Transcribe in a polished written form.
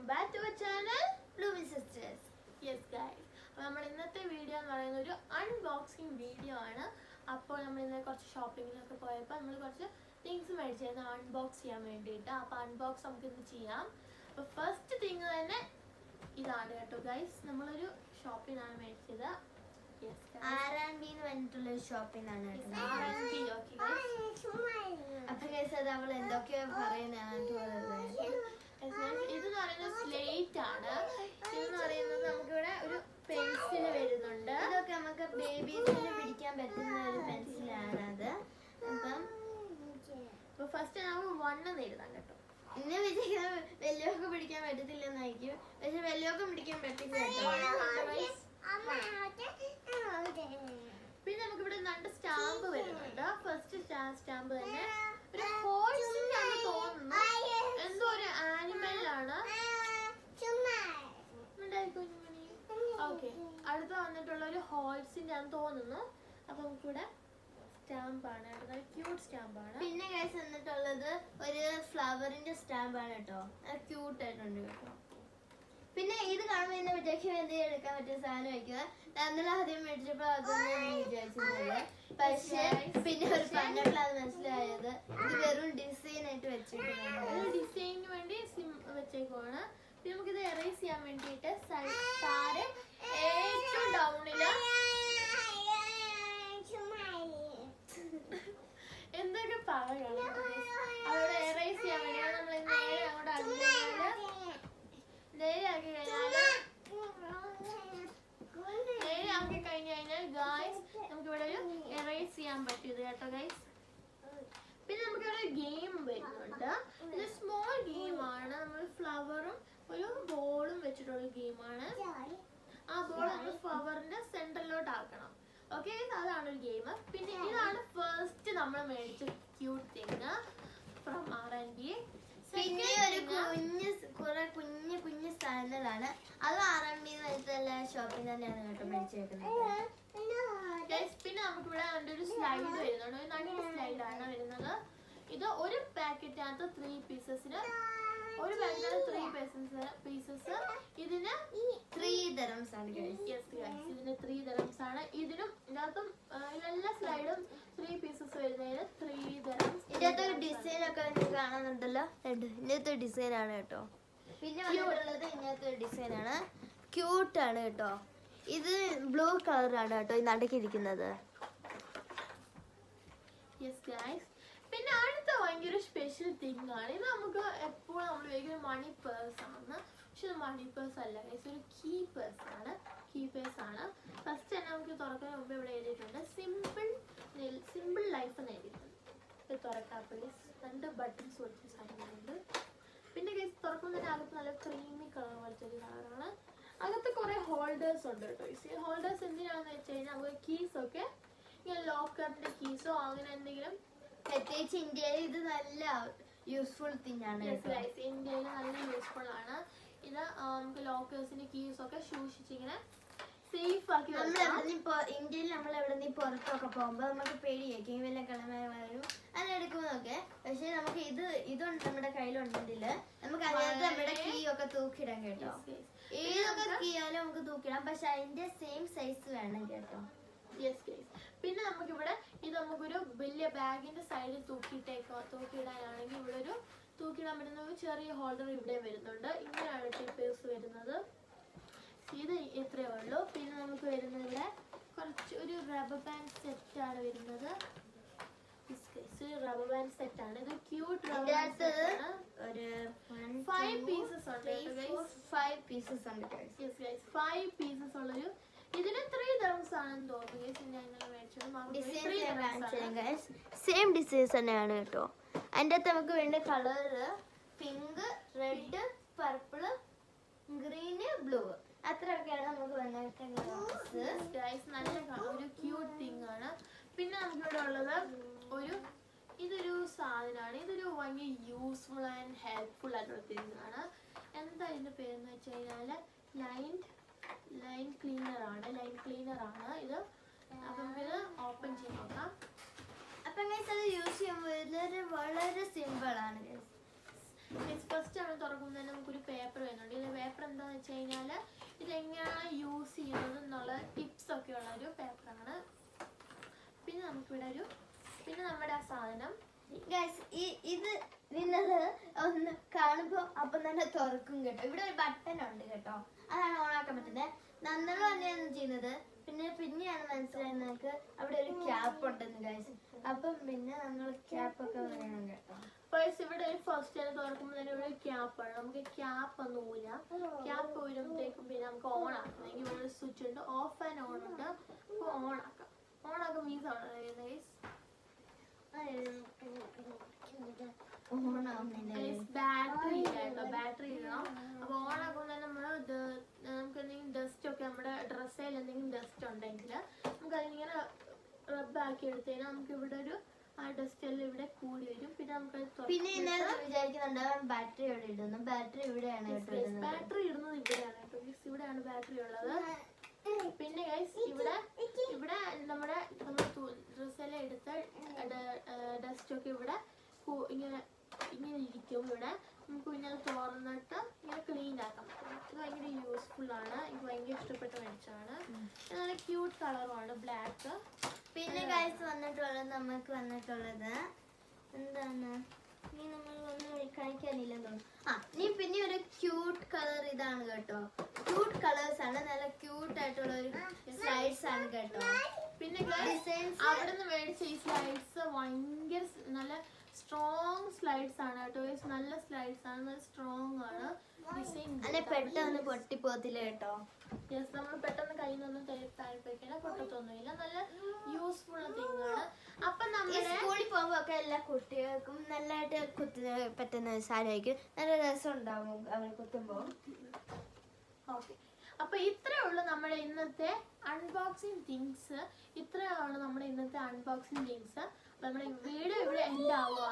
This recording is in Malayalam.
back to our channel Blooming Sisters. Yes guys, നമ്മൾ ഇന്നത്തെ വീഡിയോ എന്ന് പറയുന്നത് ഒരു അൺബോക്സിംഗ് വീഡിയോ ആണ്. അപ്പോൾ നമ്മൾ ഇന്ന് കുറച്ച് ഷോപ്പിങ്ങിലൊക്കെ പോയപ്പോൾ നമ്മൾ കുറച്ച് തിങ്സ് മേടിച്ചായിരുന്നു അൺബോക്സ് ചെയ്യാൻ വേണ്ടിയിട്ട്. അപ്പോൾ അൺബോക്സ് നമുക്ക് ഇന്ന് ചെയ്യാം. അപ്പോൾ ഫസ്റ്റ് തിങ് തന്നെ ഇതാണ് കേട്ടോ ഗൈസ്. നമ്മളൊരു ഷോപ്പിനാണ് മേടിച്ചത്. ഷോപ്പിനാണ്. അപ്പൊ ഗൈസ് അത് അവൾ എന്തൊക്കെയോ പറയുന്നത്. ഇതെന്ന് പറയുന്നത് സ്ലേറ്റ് ആണ്. ഇതെന്ന് പറയുന്നത് നമുക്കിവിടെ ഒരു പെൻസിൽ വരുന്നുണ്ട്. ഇതൊക്കെ നമുക്ക് ബേബീസിന് പിടിക്കാൻ പറ്റുന്ന ഒരു പെൻസിലാണ് അത്. അപ്പം ഫസ്റ്റ് നമുക്ക് 1 എഴുതാം കേട്ടോ. ഇന്ന് വിചാരിക്കുന്നത് വലിയൊക്കെ പിടിക്കാൻ പറ്റത്തില്ലെന്നായിരിക്കും, പക്ഷെ വലിയൊക്കെ പിടിക്കാൻ പറ്റില്ല. പിന്നെ നമുക്ക് ഇവിടെ 2 സ്റ്റാമ്പ് വരുന്നുണ്ട്. ഫസ്റ്റ് സ്റ്റാമ്പ് തന്നെ ഒരു ഹോഴ്സിന്റെ തോന്നുന്നു, എന്തോ ഒരു ആനിമലാണ്. ഓക്കെ, അടുത്ത വന്നിട്ടുള്ള ഒരു ഹോഴ്സിന്റെ ആണെന്ന് തോന്നുന്നു. അപ്പൊ നമുക്കിവിടെ സ്റ്റാമ്പാണ്, ക്യൂട്ട് സ്റ്റാമ്പാണ്. പിന്നെ കേസ് വന്നിട്ടുള്ളത് ഒരു ഫ്ലവറിന്റെ സ്റ്റാമ്പാണ് കേട്ടോ. അത് ക്യൂട്ട് ആയിട്ടുണ്ട് കേട്ടോ. പിന്നെ ഇത് കാണുമ്പോൾ എന്നെ വിചാരിക്കും എന്തെങ്കിലും എടുക്കാൻ പറ്റിയ സാധനം വയ്ക്കുക. നമ്മൾ ആദ്യം മേടിച്ചപ്പോൾ അതൊന്നും വിചാരിച്ചിരുന്നത്, പക്ഷേ പിന്നെ ഒരു പറഞ്ഞപ്പോൾ അത് മനസ്സിലായത് ഇത് വെറും ഡിസൈൻ ആയിട്ട് വെച്ചിട്ടുണ്ട്. ഡിസൈനിന് വേണ്ടി വെച്ചേക്കുവാണ്. പിന്നെ നമുക്കിത് എറേസ് ചെയ്യാൻ വേണ്ടിയിട്ട് താരെ ഏറ്റവും ഡൗണില് എന്തൊക്കെ പറയണം അവിടെ എറേസ് ചെയ്യാൻ വേണ്ടി നമ്മൾ നേരെ അങ്ങോട്ട് നേരെ ആക്കി കഴിഞ്ഞു കഴിഞ്ഞാൽ ഗായ്സ് നമുക്ക് ഇവിടെ ഒരു എറേസ് ചെയ്യാൻ പറ്റിയത് കേട്ടോ ഗൈസ്. പിന്നെ നമുക്ക് ഇവിടെ ഒരു ഗെയിം വരുന്നുണ്ട്. ഇത് സ്മോൾ ഗെയിമാണ്. നമ്മൾ ഫ്ലവറും ഒരു ബോളും വെച്ചിട്ടുള്ള ഗെയിമാണ്. ആ ബോൾ നമ്മൾ ഫ്ലവറിന്റെ സെന്ററിലോട്ട് ആക്കണം. ഓക്കെ, അതാണ് ഒരു ഗെയിം. പിന്നെ ഇതാണ് ഫസ്റ്റ് നമ്മൾ മേടിച്ച ക്യൂട്ട് തിങ് ഫ്രം R&B. പിന്നെ ഒരു കുഞ്ഞു സാധനങ്ങളാണ്. അത് R&B ഷോപ്പിൽ തന്നെയാണ് കേട്ടോ മേടിച്ചേക്കുന്നത്. പിന്നെ നമുക്ക് ഇവിടെ ഒരു സ്ലൈഡ് വരുന്നുണ്ട്. ഒരു നല്ല സ്ലൈഡാണ് വരുന്നത്. ഇത് ഒരു പാക്കറ്റിനകത്ത് 3 പീസസിന്, ഒരു പാക്കറ്റിനകത്ത് 3 പീസസ്. ഇതിന് 3 dirhams ആണ്. ഇതിന് 3 dirhams ആണ്. ഇതിനും ഇതിനകത്തും എല്ലാ സ്ലൈഡും 3 പീസസ് വരുന്നതിന് 3 dirhams. ഇതിനകത്ത് ഡിസൈൻ ഒക്കെ കാണുന്നുണ്ടല്ലോ, ഇന്നത്തെ ഡിസൈൻ ആണ് കേട്ടോ. പിന്നെ വന്നിട്ടുള്ളത് ഇങ്ങനത്തെ ഡിസൈൻ ആണ്, ക്യൂട്ട് ആണ് കേട്ടോ. ഇത് ബ്ലൂ കളറാണ് കേട്ടോ ഈ നടുക്കിരിക്കുന്നത്. പിന്നെ അടുത്ത ഭയങ്കര സ്പെഷ്യൽ തിങ് ആണ്. ഇത് നമുക്ക് എപ്പോഴും നമ്മൾ ഉപയോഗിക്കുന്ന മണി പേഴ്സ് ആണ്. പക്ഷെ ഇത് മണി പേഴ്സ് അല്ല, ഒരു കീ പേഴ്സ് ആണ്. ഫസ്റ്റ് തന്നെ നമുക്ക് തുറക്കാൻ മുമ്പ് ഇവിടെ എഴുതിയിട്ടുണ്ട് സിമ്പിൾ ലൈഫ് എന്ന് എഴുതിയിട്ടുണ്ട്. ഇത് തുറക്കാം പ്ലീസ്. 2 ബട്ടൺസ് വെച്ച് സാധനമുണ്ട്. പിന്നെ തുറക്കുന്നതിന് അകത്ത് നല്ല ക്രീമി കളർ പോലത്തെ ഒരു കളറാണ്. അകത്ത് കുറെ ഹോൾഡേഴ്സ് ഉണ്ട് കേട്ടോ. ഈ ഹോൾഡേഴ്സ് എന്തിനാണെന്ന് വെച്ച് കഴിഞ്ഞാൽ നമുക്ക് കീസൊക്കെ ഇങ്ങനെ ലോക്കറിന്റെ കീസോ അങ്ങനെ എന്തെങ്കിലും, പ്രത്യേകിച്ച് ഇന്ത്യയിൽ ഇത് നല്ല യൂസ്ഫുൾ തിങ് ആണ്. ഇന്ത്യയിൽ നല്ല യൂസ്ഫുൾ ആണ്. ഇത് നമുക്ക് ലോക്കേഴ്സിന്റെ കീസ് ഒക്കെ സൂക്ഷിച്ചിങ്ങനെ സേഫ് ആക്കി. ഇന്ത്യയിൽ നമ്മൾ എവിടെ നിന്ന് പുറത്തൊക്കെ പോകുമ്പോ നമുക്ക് പേടിയായിരിക്കും വല്ല കളമായ വരും അതെടുക്കുന്നതൊക്കെ. പക്ഷെ നമുക്ക് ഇതുണ്ട് നമ്മുടെ കയ്യിലുണ്ടെങ്കിൽ നമുക്ക് അതിനകത്ത് നമ്മുടെ കീ ഒക്കെ തൂക്കിടാം കേട്ടോ. ഏതൊക്കെ കീ ആയാലും നമുക്ക് തൂക്കിടാം, പക്ഷെ അതിന്റെ സെയിം സൈസ് വേണം കേട്ടോ. പിന്നെ നമുക്കിവിടെ ഇത് നമുക്കൊരു വലിയ ബാഗിന്റെ സൈഡിൽ തൂക്കിയിടാനാണെങ്കിൽ ഇവിടെ ഒരു തൂക്കിയിടാൻ പറ്റുന്ന ഒരു ചെറിയ ഹോൾഡർ ഇവിടെ വരുന്നുണ്ട്. ഇങ്ങനെയാണ് പേഴ്സ് വരുന്നത്. ഇത് ഇത്രയേ ഉള്ളൂ. പിന്നെ നമുക്ക് വരുന്നത് ഇവിടെ കുറച്ച് ഒരു റബ്ബർ ബാൻഡ് സെറ്റ് ആണ് വരുന്നത്. റബ്ബർ ബാൻഡ് സെറ്റ് ആണ്. ഇത് ക്യൂട്ട് റബ്ബർ ബാൻഡ് ഒരു 5 പീസസ് ഉണ്ട്. 5 പീസസ് ഉണ്ട്. 5 പീസസ് ഉള്ളൊരു, ഇതിന് 3 dirhams ആണെന്ന് തോന്നുന്നു. സെയിം ഡിസൈൻസ് തന്നെയാണ് കേട്ടോ. അതിൻ്റെ അകത്ത് നമുക്ക് വേണ്ട colour pink, red, purple, green, blue, അത്രയൊക്കെയാണ് നമുക്ക് വന്നിട്ട്. നല്ല ഒരു ക്യൂട്ട് തിങ് ആണ്. പിന്നെ നമുക്കിവിടെ ഉള്ളത് ഇതൊരു സാധനമാണ്. ഇതൊരു ഭയങ്കര യൂസ്ഫുൾ ആൻഡ് ഹെൽപ്ഫുൾ ആയിട്ടുള്ള തിങ് ആണ്. എന്താ ഇതിന്റെ പേരെന്ന് വെച്ച് കഴിഞ്ഞാൽ ലൈൻ ക്ലീനർ ആണ്. ഇത്. അപ്പൊ നമുക്കിത് ഓപ്പൺ ചെയ്ത് നോക്കാം. അപ്പൊ അത് യൂസ് ചെയ്യുമ്പോൾ വളരെ സിമ്പിൾ ആണ്. ഫസ്റ്റ് ആണ് തുറക്കുമ്പോൾ തന്നെ നമുക്കൊരു പേപ്പർ വരുന്നുണ്ട്. ഇത് സാധനം. ഗൈസ് ഇത് നിങ്ങൾ ഒന്ന് കാണുമ്പോ അപ്പം തന്നെ തുറക്കും കേട്ടോ. ഇവിടെ ഒരു ബട്ടൺ ഉണ്ട് കേട്ടോ, അതാണ് ഓൺ ആക്കാൻ പറ്റുന്നത്. നന്നള തന്നെയാണ് ചെയ്യുന്നത്. പിന്നെയാണ് മനസ്സിലായത് നമുക്ക് അവിടെ ഒരു ക്യാപ്പ് ഉണ്ടെന്ന് ഗൈസ്. അപ്പം പിന്നെ നമ്മൾ ക്യാപ്പ് ഒക്കെ വേണം കേട്ടോ. ഫസ്റ്റ് ഇവിടെ ഒരു ഫസ്റ്റ് തുറക്കുമ്പോൾ തന്നെ ഇവിടെ ക്യാപ്പാണ്. നമുക്ക് ക്യാപ്പ് ഒന്ന് ഊരാം. ക്യാപ്പ് ഊരുമ്പോഴത്തേക്കും പിന്നെ നമുക്ക് ഓൺ ആക്കാം. ഇവിടെ ഒരു സ്വിച്ച് ഉണ്ട്, ഓഫ് ആൻഡ് ഓൺ ഉണ്ട്. അപ്പോൾ ഓൺ ആക്കാം. ഓൺ ആക്കാൻ മീൻസ് ആണ് ഗൈസ് ബാറ്ററി ഇല്ല കേട്ടോ, ബാറ്ററി ഇടണം. അപ്പൊ ഓൺ ആക്കുമ്പോൾ തന്നെ നമുക്ക് എന്തെങ്കിലും ഡസ്റ്റ് ഒക്കെ നമ്മുടെ ഡ്രസ്സിൽ എന്തെങ്കിലും ഡസ്റ്റ് ഉണ്ടെങ്കിൽ നമുക്ക് അതിനിങ്ങനെ റബ്ബ് ആക്കി എടുത്തു കഴിഞ്ഞാൽ നമുക്ക് ഇവിടെ ഒരു ആ ഡസ്റ്റ് എല്ലാം ഇവിടെ കൂടി വരും. പിന്നെ നമുക്ക് പിന്നെ വിചാരിക്കുന്നുണ്ടാവും ബാറ്ററി എവിടെ ഇടുന്നു. ബാറ്ററി ഇവിടെയാണ് ബാറ്ററി ഇടുന്നത് ഇവിടെയാണ് കേട്ടോ. ഇവിടെയാണ് ബാറ്ററി ഉള്ളത്. പിന്നെ ഗൈസ് ഇവിടെ നമ്മുടെ ഡ്രസ്സെല്ലാം എടുത്ത ഡസ്റ്റ് ഒക്കെ ഇവിടെ ഇങ്ങനെ ഇരിക്കും. ഇവിടെ നമുക്ക് പിന്നെ അത് തുറന്നിട്ട് ഇങ്ങനെ ക്ലീൻ ആക്കാൻ പറ്റും. ഇത് ഭയങ്കര യൂസ്ഫുൾ ആണ്. എനിക്ക് ഭയങ്കര ഇഷ്ടപ്പെട്ട മേടിച്ചാണ്. നല്ല ക്യൂട്ട് കളറുമാണ് ബ്ലാക്ക്. പിന്നെ ഗൈസ് നമുക്ക് വന്നിട്ടുള്ളത് എന്താണ്, ഇനി നമ്മൾ ഒന്നും കഴിക്കാനില്ലെന്ന് തോന്നുന്നു. പിന്നെ ഒരു ക്യൂട്ട് കളർ ഇതാണ് കേട്ടോ. ക്യൂട്ട് കളേഴ്സ് ആണ്, നല്ല ക്യൂട്ട് ആയിട്ടുള്ള ഒരു സ്ലൈഡ്സ് ആണ് കേട്ടോ. പിന്നെ അവിടെ നിന്ന് മേടിച്ച ഈ സ്ലൈഡ്സ് ഭയങ്കര നല്ല സ്ട്രോങ് സ്ലൈഡ്സ് ആണ് കേട്ടോ. നല്ല സ്ലൈഡ്സ് ആണ്, നല്ല സ്ട്രോങ് ആണ്. പെട്ടെന്ന് പൊട്ടിപ്പോത്തില്ല കേട്ടോ. യെസ്, നമ്മൾ പെട്ടെന്ന് കയ്യിൽ നിന്നൊന്നും താഴ്പ്പിക്കാൻ പൊട്ടത്തൊന്നുമില്ല. നല്ല യൂസ്ഫുൾ തിങ് ആണ്. അപ്പൊ നമ്മൾ സ്കൂളിൽ പോകുമ്പോ ഒക്കെ എല്ലാ കുട്ടികൾക്കും നല്ലതായിട്ട് കുത്തുന്ന പറ്റുന്ന സാധനമായിരിക്കും. നല്ല രസം ഉണ്ടാവും അവർ കുത്തുമ്പോ. ഓക്കെ, അപ്പൊ ഇത്രേ ഉള്ളൂ നമ്മുടെ ഇന്നത്തെ അൺബോക്സിങ് തിങ്സ്. ഇത്രയാണ് നമ്മുടെ ഇന്നത്തെ അൺബോക്സിങ് തിങ്സ്. നമ്മുടെ വീഡിയോ ഇവിടെ എൻഡ് ആവുക.